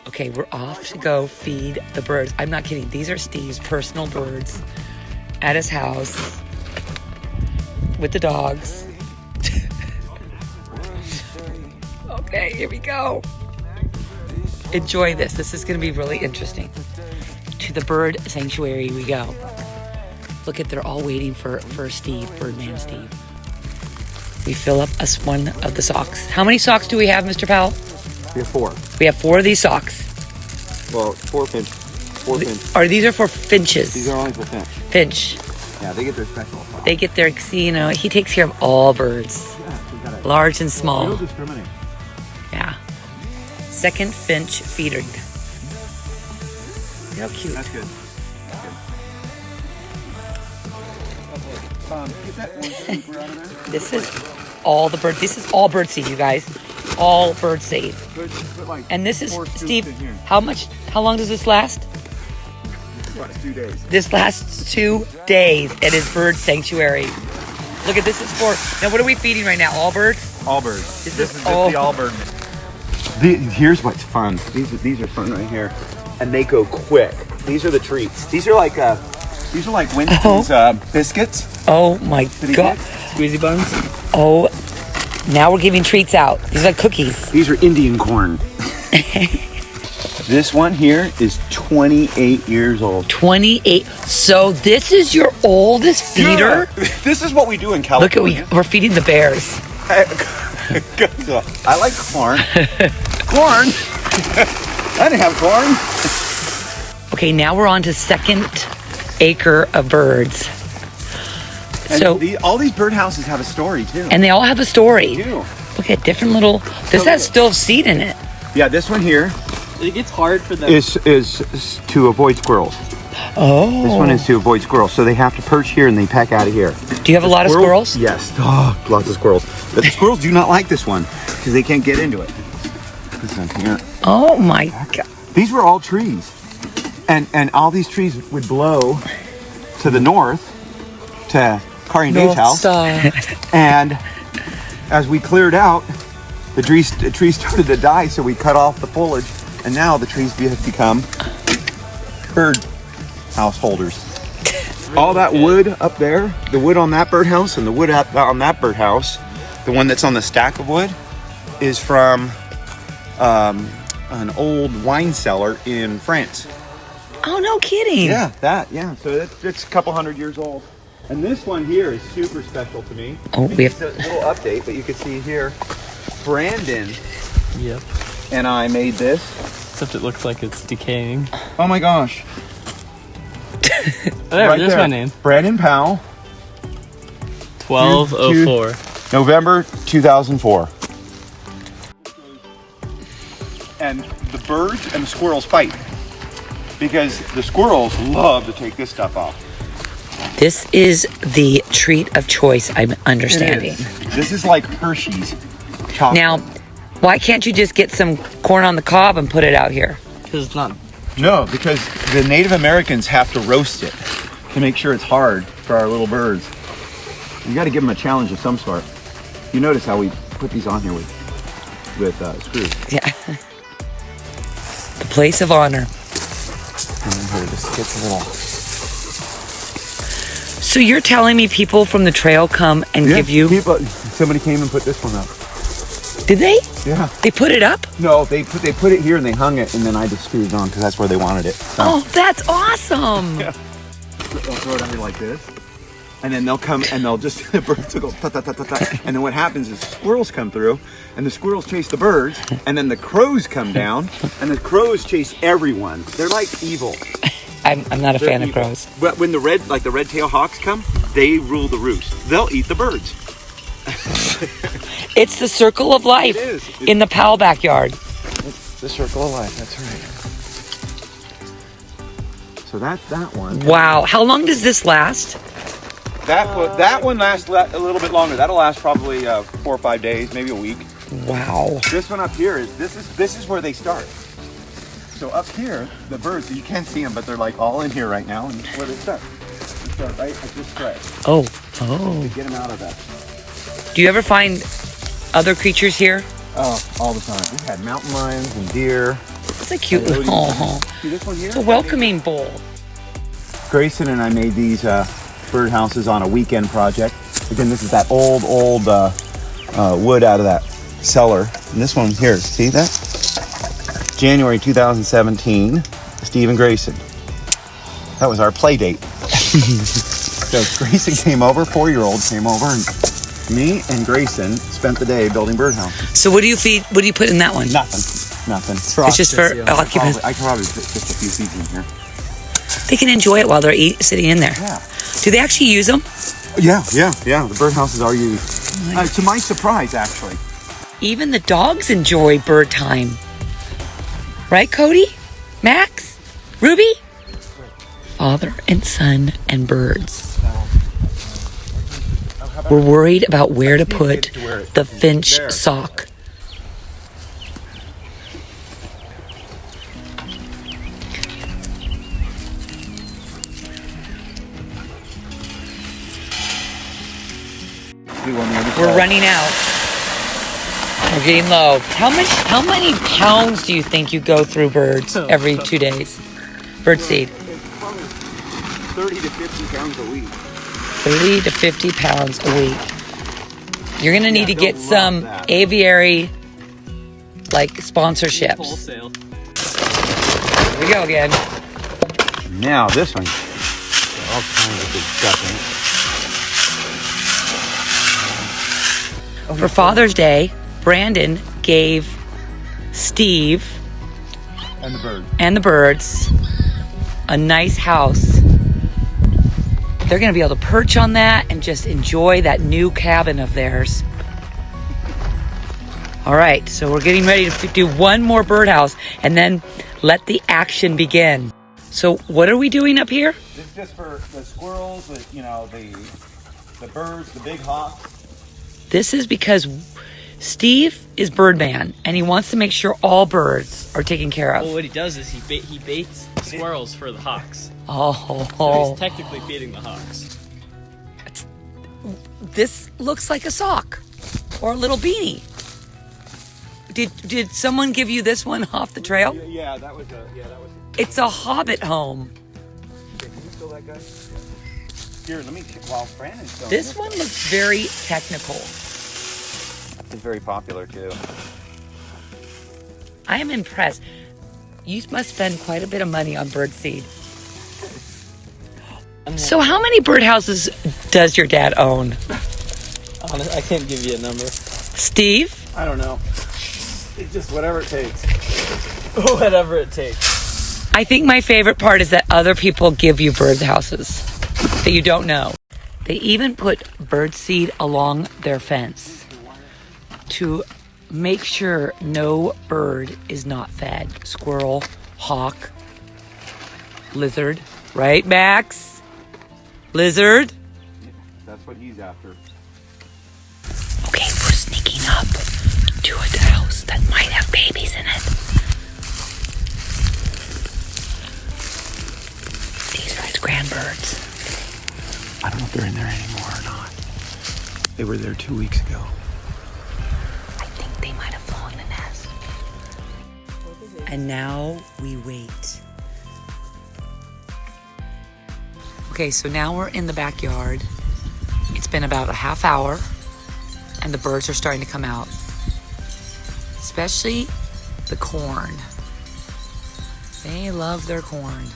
Okay, we're off to go feed the birds. I'm not kidding. These are Steve's personal birds at his house with the dogs. Okay, here we go. Enjoy this. This is going to be really interesting. To the bird sanctuary we go. Look at, they're all waiting for Steve, Birdman Steve. We fill up us one of the socks. How many socks do we have, Mr. Powell? We have 4. We have 4 of these socks. Well, 4 finch. 4 finch. These are for finches. These are only for finch. Finch. Yeah, they get their special. They get their, see, you know, he takes care of all birds. Yeah, Large and small. No discriminate. Yeah. Second finch feeder. How cute. That's good. Get that orange super out of there. This is all the bird. This is all bird seed, you guys. All bird seed. Put like And this is 4 scoops Steve. in here. How long does this last? About 2 days. This lasts 2 days at his bird sanctuary. Look at this is for. Now, what are we feeding right now? All birds? All birds. This This is is all- just the all bird. Here's what's fun. These are fun right here, and they go quick. These are the treats. These are like Winston's biscuits. Oh my he God. Squeezy buns. Oh, now we're giving treats out. These are cookies. These are Indian corn. This one here is 28 years old. 28. So this is your oldest feeder? Yeah. This is what we do in Look California. at we're feeding the bears. I like corn. Corn? I didn't have corn. Okay, now we're on to second acre of birds. And So all these birdhouses have a story too. and they all have a story. They do. Look at different little. This has still seed in it. Yeah, this one here It gets hard for them. is to avoid squirrels. Oh. This one is to avoid squirrels, so they have to perch here and they peck out of here. Do you have a lot of squirrels? Yes. Oh, lots of squirrels. But the squirrels do not like this one because they can't get into it. This one here. Oh my God. These were all trees. And all these trees would blow to the north to Kari and Dave's house. And as we cleared out, the trees started to die, so we cut off the foliage. And now the trees have become bird householders. All that wood up there, the wood on that birdhouse and the wood on that birdhouse, the one that's on the stack of wood, is from an old wine cellar in France. Oh, no kidding. Yeah, so it's a couple hundred years old. And this one here is super special to me. Oh, we have. It's a little update, but you can see here, Brandon Yep. and I made this. Except it looks like it's decaying. Oh my gosh. There, Right there's there. my name. Brandon Powell, 1204. November 2004. And the birds and the squirrels fight because the squirrels love to take this stuff off. This is the treat of choice, I'm understanding. This is like Hershey's chocolate. Now, why can't you just get some corn on the cob and put it out here? Because it's not. No, because the Native Americans have to roast it to make sure it's hard for our little birds. You got to give them a challenge of some sort. You notice how we put these on here with screws. Yeah. The place of honor. And then here, this gets a little. So you're telling me people from the trail come and give you? Somebody came and put this one up. Did they? Yeah. They put it up? No, they put it here and they hung it, and then I just screwed it on because that's where they wanted it. So. Oh, that's awesome. Yeah. They'll throw it on here like this, and then they'll come and they'll just the birds will go ta ta ta ta ta, and then what happens is squirrels come through, and the squirrels chase the birds, and then the crows come down, and the crows chase everyone. They're like evil. I'm not a They're fan of evil. crows. But when the red-tailed hawks come, they rule the roost. They'll eat the birds. It's the circle of life It is. in the Powell backyard. It's the circle of life. That's right. So that's that one. Wow. How long does this last? That one lasts a little bit longer. That'll last probably 4 or 5 days, maybe a week. Wow. This one up here this is where they start. So up here, the birds, you can't see them, but they're like all in here right now, and this is where they start. They start right at this stretch Oh. to get them out of that. Do you ever find other creatures here? Oh, all the time. We've had mountain lions and deer. It's a cute little. See this one here? It's a welcoming bowl. Grayson and I made these birdhouses on a weekend project. Again, this is that old wood out of that cellar. And this one here, see that? January 2017, Steve and Grayson. That was our play date. So Grayson came over, 4-year-old came over, and me and Grayson spent the day building birdhouses. So what do you feed? What do you put in that one? Nothing. It's just for occupants. I can probably put just a few seeds in here. They can enjoy it while they're sitting in there. Yeah. Do they actually use them? Yeah. The birdhouses are used. To my surprise, actually. Even the dogs enjoy bird time. Right, Cody? Max? Ruby? Father and son and birds. We're worried about where to put the finch sock. We're running out. We're getting low. How many pounds do you think you go through birds every 2 days? Bird seed. It's probably 30 to 50 pounds a week. 30 to 50 pounds a week. You're gonna need to get some aviary sponsorships. Wholesale. Here we go again. Now this one, all kinds of big stuff in it. For Father's Day, Brandon gave Steve And the birds a nice house. They're going to be able to perch on that and just enjoy that new cabin of theirs. All right, so we're getting ready to do one more birdhouse and then let the action begin. So what are we doing up here? This is just for the squirrels, the birds, the big hawks. This is because Steve is Birdman and he wants to make sure all birds are taken care of. Well, what he does is he baits squirrels for the hawks. Oh. So he's technically feeding the hawks. This looks like a sock or a little beanie. Did someone give you this one off the trail? Yeah, that was. It's a hobbit home. Can you steal that guy? Here, let me. While Brandon's still. This one looks very technical. It's very popular too. I am impressed. You must spend quite a bit of money on bird seed. So how many birdhouses does your dad own? Honestly, I can't give you a number. Steve? I don't know. It's just whatever it takes. Whatever it takes. I think my favorite part is that other people give you birdhouses that you don't know. They even put bird seed along their fence to make sure no bird is not fed. Squirrel, hawk, lizard, right, Max? Lizard? That's what he's after. Okay, we're sneaking up to a house that might have babies in it. These are his grandbirds. I don't know if they're in there anymore or not. They were there 2 weeks ago. I think they might have flown the nest. And now we wait. Okay, so now we're in the backyard. It's been about a half hour and the birds are starting to come out. Especially the corn. They love their corn.